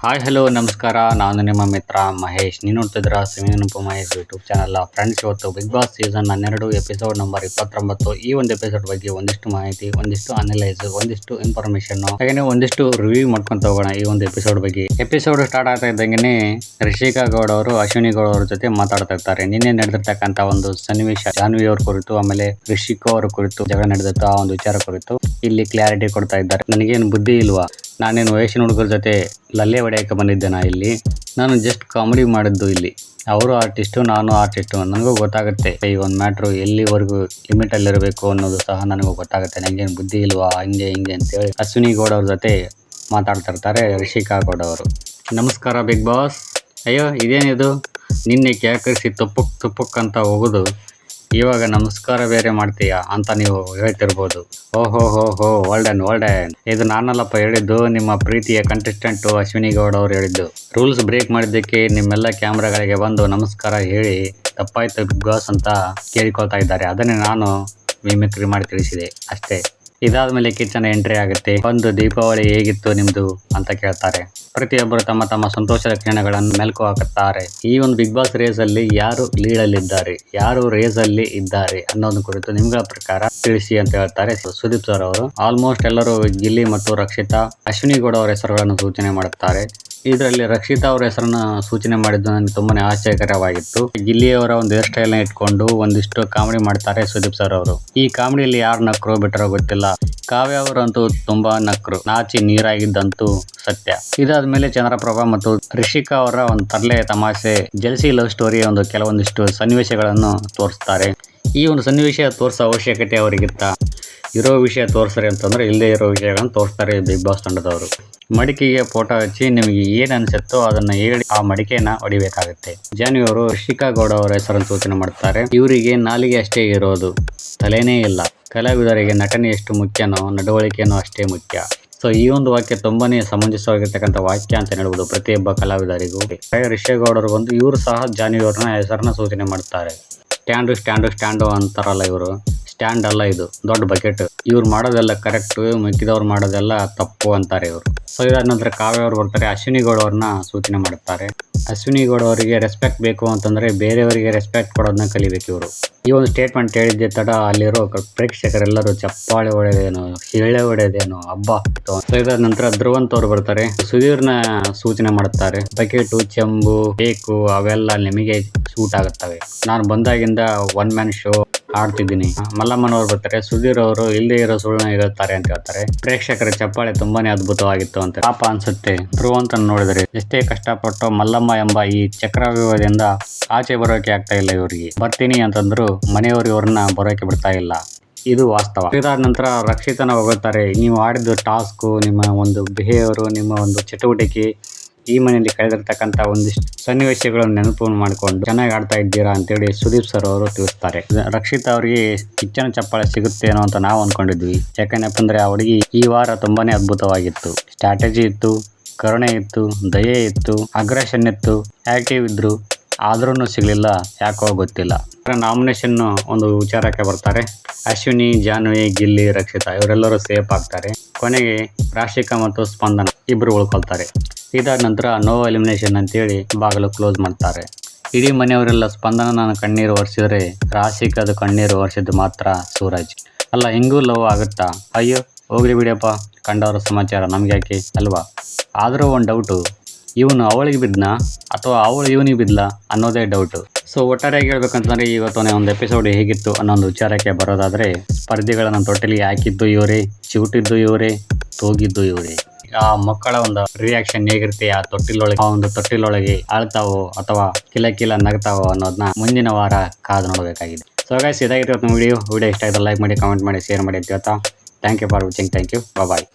Hi hello ನಮಸ್ಕಾರ. ನಾನು ನಿಮ್ಮ ಮಿತ್ರ ಮಹೇಶ್. ನೀವು ನೋಡ್ತಿದ್ದೀರಾ Siminappa Mahesh YouTube channel friends. ಇವತ್ತು Bigg Boss season 12 episode number 29. ಈ ಒಂದು ಎಪಿಸೋಡ್ ಬಗ್ಗೆ ಒಂದಿಷ್ಟು ಮಾಹಿತಿ, ಒಂದಿಷ್ಟು ಅನಲೈಸ್, ಒಂದಿಷ್ಟು ಇನ್ಫಾರ್ಮೇಶನ್, ಹಾಗೆ ಒಂದಿಷ್ಟು ರಿವ್ಯೂ ಮಾಡ್ಕೊಂತ ಹೋಗೋಣ ಈ ಒಂದು ಎಪಿಸೋಡ್ ಬಗ್ಗೆ. ಎಪಿಸೋಡ್ ಸ್ಟಾರ್ಟ್ ಆಗ್ತಾ ಇದ್ದಂಗೆ ರಿಷಿಕಾ ಗೌಡ ಅವರು ಅಶ್ವಿನಿ ಗೌಡ ಅವರ ಜೊತೆ ಮಾತಾಡ್ತಾ ಇರ್ತಾರೆ. ನಿನ್ನೆ ನಡೆದಿರ್ತಕ್ಕಂಥ ಒಂದು ಸನ್ನಿವೇಶ, ಜಾನ್ವಿ ಅವ್ರ ಕುರಿತು, ಆಮೇಲೆ ರಿಷಿಕಾ ಅವರ ಕುರಿತು ಜಗಳ ನಡೆದಿತ್ತು. ಆ ಒಂದು ವಿಚಾರ ಕುರಿತು ಇಲ್ಲಿ ಕ್ಲಾರಿಟಿ ಕೊಡ್ತಾ ಇದ್ದಾರೆ. ನನಗೇನು ಬುದ್ಧಿ ಇಲ್ವಾ? ನಾನೇನು ವಯಸ್ಸಿನ ಹುಡುಗರ ಜೊತೆ ಲಲ್ಲೆ ಹೊಡೆಯಕ್ಕೆ ಬಂದಿದ್ದೇನಾ? ಇಲ್ಲಿ ನಾನು ಜಸ್ಟ್ ಕಾಮಿಡಿ ಮಾಡಿದ್ದು. ಇಲ್ಲಿ ಅವರು ಆರ್ಟಿಸ್ಟು, ನಾನು ಆರ್ಟಿಸ್ಟು. ನನಗೂ ಗೊತ್ತಾಗುತ್ತೆ ಈ ಒಂದು ಮ್ಯಾಟ್ರು ಎಲ್ಲಿವರೆಗೂ ಲಿಮಿಟಲ್ಲಿರಬೇಕು ಅನ್ನೋದು ಸಹ ನನಗೂ ಗೊತ್ತಾಗುತ್ತೆ. ನನಗೇನು ಬುದ್ಧಿ ಇಲ್ವಾ ಹಿಂಗೆ ಹಿಂಗೆ ಅಂತೇಳಿ ಅಶ್ವಿನಿ ಗೌಡ ಅವ್ರ ಜೊತೆ ಮಾತಾಡ್ತಾ ಇರ್ತಾರೆ ರಿಷಿಕಾ ಗೌಡ ಅವರು. ನಮಸ್ಕಾರ ಬಿಗ್ ಬಾಸ್. ಅಯ್ಯೋ ಇದೇನಿದು, ನಿನ್ನೆ ಕ್ಯಾಕರಿಸಿ ತುಪ್ಪಕ್ ಅಂತ ಹೋಗೋದು, ಇವಾಗ ನಮಸ್ಕಾರ ಬೇರೆ ಮಾಡ್ತೀಯಾ ಅಂತ ನೀವು ಹೇಳ್ತಿರ್ಬೋದು. ಓಹೋ ಒಳ್ಡನ್. ಇದು ನಾನಲ್ಲಪ್ಪ ಹೇಳಿದ್ದು, ನಿಮ್ಮ ಪ್ರೀತಿಯ ಕಂಟೆಸ್ಟೆಂಟು ಅಶ್ವಿನಿ ಗೌಡ ಅವರು ಹೇಳಿದ್ದು. ರೂಲ್ಸ್ ಬ್ರೇಕ್ ಮಾಡಿದ್ದಕ್ಕೆ ನಿಮ್ಮೆಲ್ಲ ಕ್ಯಾಮ್ರಾಗಳಿಗೆ ಬಂದು ನಮಸ್ಕಾರ ಹೇಳಿ ತಪ್ಪಾಯ್ತು ಬಿಗ್ ಬಾಸ್ ಅಂತ ಕೇಳಿಕೊಳ್ತಾ ಇದ್ದಾರೆ. ಅದನ್ನೇ ನಾನು ಮಿಮಿಕ್ರಿ ಮಾಡಿ ತಿಳಿಸಿದೆ ಅಷ್ಟೇ. ಇದಾದ್ಮೇಲೆ ಕಿಚನ್ ಎಂಟ್ರಿ ಆಗುತ್ತೆ. ಒಂದು ದೀಪಾವಳಿ ಹೇಗಿತ್ತು ನಿಮ್ದು ಅಂತ ಕೇಳ್ತಾರೆ. ಪ್ರತಿಯೊಬ್ಬರು ತಮ್ಮ ತಮ್ಮ ಸಂತೋಷದ ಕ್ಷಣಗಳನ್ನು ಮೆಲುಕು ಹಾಕುತ್ತಾರೆ. ಈ ಒಂದು ಬಿಗ್ ಬಾಸ್ ರೇಸ್ ಅಲ್ಲಿ ಯಾರು ಲೀಡಲ್ಲಿದ್ದಾರೆ, ಯಾರು ರೇಸ್ ಅಲ್ಲಿ ಇದ್ದಾರೆ ಅನ್ನೋದು ಕುರಿತು ನಿಮ್ಗಳ ಪ್ರಕಾರ ತಿಳಿಸಿ ಅಂತ ಹೇಳ್ತಾರೆ ಸುದೀಪ್ ಸರ್ ಅವರು. ಆಲ್ಮೋಸ್ಟ್ ಎಲ್ಲರೂ ಗಿಲ್ಲಿ ಮತ್ತು ರಕ್ಷಿತಾ, ಅಶ್ವಿನಿ ಗೌಡ ಅವರ ಹೆಸರುಗಳನ್ನು ಸೂಚನೆ ಮಾಡುತ್ತಾರೆ. ಇದರಲ್ಲಿ ರಕ್ಷಿತಾ ಅವರ ಹೆಸರನ್ನ ಸೂಚನೆ ಮಾಡಿದ್ದು ನನಗೆ ತುಂಬಾನೇ ಆಶ್ಚರ್ಯಕರವಾಗಿತ್ತು. ಗಿಲ್ಲಿಯವರ ಒಂದು ಹೇರ್ ಸ್ಟೈಲ್ ನ ಇಟ್ಕೊಂಡು ಒಂದಿಷ್ಟು ಕಾಮಿಡಿ ಮಾಡ್ತಾರೆ ಸುದೀಪ್ ಸರ್ ಅವರು. ಈ ಕಾಮಿಡಿಯಲ್ಲಿ ಯಾರು ನಕ್ರೋ ಬಿಟ್ಟರೋ ಗೊತ್ತಿಲ್ಲ. ಕಾವ್ಯ ಅವರಂತೂ ತುಂಬಾ ನಕ್ರು, ನಾಚಿ ನೀರಾಗಿದ್ದಂತೂ ಸತ್ಯ. ಇದಾದ್ಮೇಲೆ ಚಂದ್ರಪ್ರಭಾ ಮತ್ತು ರಿಷಿಕಾ ಅವರ ಒಂದು ತರಲೆ ತಮಾಷೆ ಜಲ್ಸಿ ಲವ್ ಸ್ಟೋರಿ ಒಂದು ಕೆಲವೊಂದಿಷ್ಟು ಸನ್ನಿವೇಶಗಳನ್ನು ತೋರಿಸ್ತಾರೆ. ಈ ಒಂದು ಸನ್ನಿವೇಶ ತೋರಿಸೋ ಅವಶ್ಯಕತೆ ಅವರಿಗಿತ್ತ? ಇರೋ ವಿಷಯ ತೋರಿಸ್ತಾರೆ ಅಂತಂದ್ರೆ ಇಲ್ಲದೆ ಇರೋ ವಿಷಯಗಳನ್ನು ತೋರಿಸ್ತಾರೆ ಬಿಗ್ ಬಾಸ್ ತಂಡದವರು. ಮಡಿಕೆಗೆ ಫೋಟೋ ಹಚ್ಚಿ ನಿಮಗೆ ಏನ್ ಅನ್ಸುತ್ತೋ ಅದನ್ನ ಹೇಳಿ ಆ ಮಡಿಕೆನ ಹೊಡಿಬೇಕಾಗುತ್ತೆ. ಜಾನ್ವಿ ಅವರು ರಿಷಿಕಾ ಗೌಡ ಅವರ ಹೆಸರನ್ನು ಸೂಚನೆ ಮಾಡುತ್ತಾರೆ. ಇವರಿಗೆ ನಾಲಿಗೆ ಅಷ್ಟೇ ಇರೋದು, ತಲೆನೇ ಇಲ್ಲ. ಕಲಾವಿದರಿಗೆ ನಟನೆ ಎಷ್ಟು ಮುಖ್ಯನೋ ನಡವಳಿಕೆನೂ ಅಷ್ಟೇ ಮುಖ್ಯ. ಸೊ ಈ ಒಂದು ವಾಕ್ಯ ತುಂಬಾನೇ ಸಮಂಜಸವಾಗಿರ್ತಕ್ಕಂಥ ವಾಕ್ಯ ಅಂತ ಹೇಳ್ಬೋದು ಪ್ರತಿಯೊಬ್ಬ ಕಲಾವಿದರಿಗೂ. ರಿಷಿಕಾ ಗೌಡರು ಬಂದು ಇವರು ಸಹ ಜಾನ್ವಿ ಅವ್ರನ್ನ ಹೆಸರನ್ನ ಸೂಚನೆ ಮಾಡುತ್ತಾರೆ. ಸ್ಟ್ಯಾಂಡು ಅಂತಾರಲ್ಲ, ಇವರು ಸ್ಟ್ಯಾಂಡ್ ಅಲ್ಲ, ಇದು ದೊಡ್ಡ ಬಕೆಟ್. ಇವ್ರು ಮಾಡೋದೆಲ್ಲ ಕರೆಕ್ಟ್, ಮಿಕ್ಕಿದವ್ರು ಮಾಡೋದೆಲ್ಲ ತಪ್ಪು ಅಂತಾರೆ ಇವರು. ಸೊ ಇದಾದ ನಂತರ ಕಾವ್ಯ ಅವರು ಬರ್ತಾರೆ. ಅಶ್ವಿನಿ ಗೌಡ ಅವ್ರನ್ನ ಸೂಚನೆ ಮಾಡುತ್ತಾರೆ. ಅಶ್ವಿನಿ ಗೌಡ ಅವರಿಗೆ ರೆಸ್ಪೆಕ್ಟ್ ಬೇಕು ಅಂತಂದ್ರೆ ಬೇರೆಯವರಿಗೆ ರೆಸ್ಪೆಕ್ಟ್ ಕೊಡೋದನ್ನ ಕಲಿಬೇಕು ಇವರು. ಈ ಒಂದು ಸ್ಟೇಟ್ಮೆಂಟ್ ಹೇಳಿದ್ದೆ ತಡ ಅಲ್ಲಿರೋ ಪ್ರೇಕ್ಷಕರೆಲ್ಲರೂ ಚಪ್ಪಾಳೆ ಹೊಡೆದೇನು, ಶಿಳ್ಳೆ ಹೊಡೆದೇನು, ಹಬ್ಬ. ಸೊ ಇದಾದ ನಂತರ ಧ್ರುವಂತ್ ಅವರು ಬರ್ತಾರೆ. ಸುಧೀರ್ನ ಸೂಚನೆ ಮಾಡುತ್ತಾರೆ. ಬಕೆಟು, ಚೆಂಬು, ಬೇಕು ಅವೆಲ್ಲ ನಿಮಗೆ ಸೂಟ್ ಆಗುತ್ತವೆ. ನಾನು ಬಂದಾಗಿಂದ ಒನ್ ಮ್ಯಾನ್ ಶೋ ಆಡ್ತಿದ್ದೀನಿ. ಮಲ್ಲಮ್ಮನವರು ಬರ್ತಾರೆ. ಸುಧೀರ್ ಅವರು ಇಲ್ಲದೆ ಇರೋ ಸುಳ್ಳನ್ನ ಹೇಳ್ತಾರೆ ಅಂತ ಹೇಳ್ತಾರೆ. ಪ್ರೇಕ್ಷಕರ ಚಪ್ಪಾಳೆ ತುಂಬಾನೇ ಅದ್ಭುತವಾಗಿತ್ತು ಅಂತ ಪಾಪ ಅನ್ಸುತ್ತೆ. ಧ್ರುವಂತ ನೋಡಿದರೆ ಎಷ್ಟೇ ಕಷ್ಟಪಟ್ಟು ಮಲ್ಲಮ್ಮ ಎಂಬ ಈ ಚಕ್ರವ್ಯೂಹದಿಂದ ಆಚೆ ಬರೋಕೆ ಆಗ್ತಾ ಇಲ್ಲ ಇವರಿಗೆ. ಬರ್ತೀನಿ ಅಂತಂದ್ರು ಮನೆಯವರು ಇವ್ರನ್ನ ಬರೋಕೆ ಬಿಡ್ತಾ ಇಲ್ಲ. ಇದು ವಾಸ್ತವ. ಇದಾದ ನಂತರ ರಕ್ಷಿತನ ಹೋಗುತ್ತಾರೆ. ನೀವು ಆಡಿದ ಟಾಸ್ಕು, ನಿಮ್ಮ ಒಂದು ಬಿಹೇವಿಯರು, ನಿಮ್ಮ ಒಂದು ಚಟುವಟಿಕೆ, ಈ ಮನೆಯಲ್ಲಿ ಕಳೆದಿರ್ತಕ್ಕಂಥ ಒಂದಿಷ್ಟು ಸನ್ನಿವೇಶಗಳನ್ನು ನೆನಪು ಮಾಡಿಕೊಂಡು ಚೆನ್ನಾಗಿ ಆಡ್ತಾ ಇದ್ದೀರಾ ಅಂತೇಳಿ ಸುದೀಪ್ ಸರ್ ಅವರು ತಿಳಿಸ್ತಾರೆ. ರಕ್ಷಿತಾ ಅವರಿಗೆ ಕಿಚ್ಚನ ಚಪ್ಪಾಳೆ ಸಿಗುತ್ತೇನೋ ಅಂತ ನಾವು ಅನ್ಕೊಂಡಿದ್ವಿ. ಯಾಕಂದ್ರೆ ಅಂದ್ರೆ ಆ ಹುಡುಗಿ ಈ ವಾರ ತುಂಬಾನೇ ಅದ್ಭುತವಾಗಿತ್ತು. ಸ್ಟ್ರಾಟಜಿ ಇತ್ತು, ಕರುಣೆ ಇತ್ತು, ದಯೆ ಇತ್ತು, ಅಗ್ರೆಷನ್ ಇತ್ತು, ಆಕ್ಟಿವ್ ಇದ್ರು. ಆದ್ರೂ ಸಿಗ್ಲಿಲ್ಲ, ಯಾಕೋ ಗೊತ್ತಿಲ್ಲ. ನಾಮಿನೇಷನ್ ಒಂದು ವಿಚಾರಕ್ಕೆ ಬರ್ತಾರೆ. ಅಶ್ವಿನಿ, ಜಾನ್ವಿ, ಗಿಲ್ಲಿ, ರಕ್ಷಿತಾ ಇವರೆಲ್ಲರೂ ಸೇಫ್ ಆಗ್ತಾರೆ. ಕೊನೆಗೆ ರಾಶಿಕಾ ಮತ್ತು ಸ್ಪಂದನ ಇಬ್ರು ಉಳ್ಕೊಳ್ತಾರೆ. ಇದಾದ ನಂತರ ನೋ ಎಲಿಮಿನೇಷನ್ ಅಂತೇಳಿ ಬಾಗಿಲು ಕ್ಲೋಸ್ ಮಾಡ್ತಾರೆ. ಇಡೀ ಮನೆಯವರೆಲ್ಲ ಸ್ಪಂದನ ಕಣ್ಣೀರು ಒರೆಸಿದ್ರೆ ರಾಶಿಕಾದ ಕಣ್ಣೀರು ಒರೆಸಿದ್ದು ಮಾತ್ರ ಸೂರಜ್. ಅಲ್ಲ, ಹಿಂಗೂ ಲವ್ ಆಗುತ್ತಾ? ಅಯ್ಯೋ ಹೋಗ್ಲಿ ಬಿಡಿಯಪ್ಪ, ಕಂಡವರ ಸಮಾಚಾರ ನಮ್ಗೆ ಯಾಕೆ ಅಲ್ವಾ? ಆದರೂ ಒಂದು ಡೌಟು, ಇವನು ಅವಳಿಗೆ ಬಿದ್ನಾ ಅಥವಾ ಅವಳು ಇವನಿಗೆ ಬಿದ್ಲಾ ಅನ್ನೋದೇ ಡೌಟು. ಸೊ ಒಟ್ಟಾರೆಯಾಗಿ ಹೇಳ್ಬೇಕಂತಂದ್ರೆ ಇವತ್ತೊಂದೇ ಒಂದು ಎಪಿಸೋಡ್ ಹೇಗಿತ್ತು ಅನ್ನೋ ಒಂದು ವಿಚಾರಕ್ಕೆ ಬರೋದಾದ್ರೆ, ಸ್ಪರ್ಧಿಗಳನ್ನು ತೊಟ್ಟಿಲಿಗೆ ಹಾಕಿದ್ದು ಇವರೇ, ಚಿವುಟಿದ್ದು ಇವರೇ, ತೂಗಿದ್ದು ಇವರೇ. ಆ ಮಕ್ಕಳ ಒಂದು ರಿಯಾಕ್ಷನ್ ಹೇಗಿರುತ್ತೆ, ಆ ಒಂದು ತೊಟ್ಟಿಲೊಳಗೆ ಆಳ್ತಾವೋ ಅಥವಾ ಕಿಲ ನಗ್ತಾವೋ ಅನ್ನೋದನ್ನ ಮುಂದಿನ ವಾರ ಕಾದು ನೋಡಬೇಕಾಗಿದೆ. ಸೊ ಗೈಸ್, ಇದಾಗಿತ್ತು ವಿಡಿಯೋ ಇಷ್ಟ ಆಯ್ತು ಲೈಕ್ ಮಾಡಿ, ಕಾಮೆಂಟ್ ಮಾಡಿ, ಶೇರ್ ಮಾಡಿ ಅಂತ ಹೇಳ್ತಾ thank you for watching. Thank you, bye.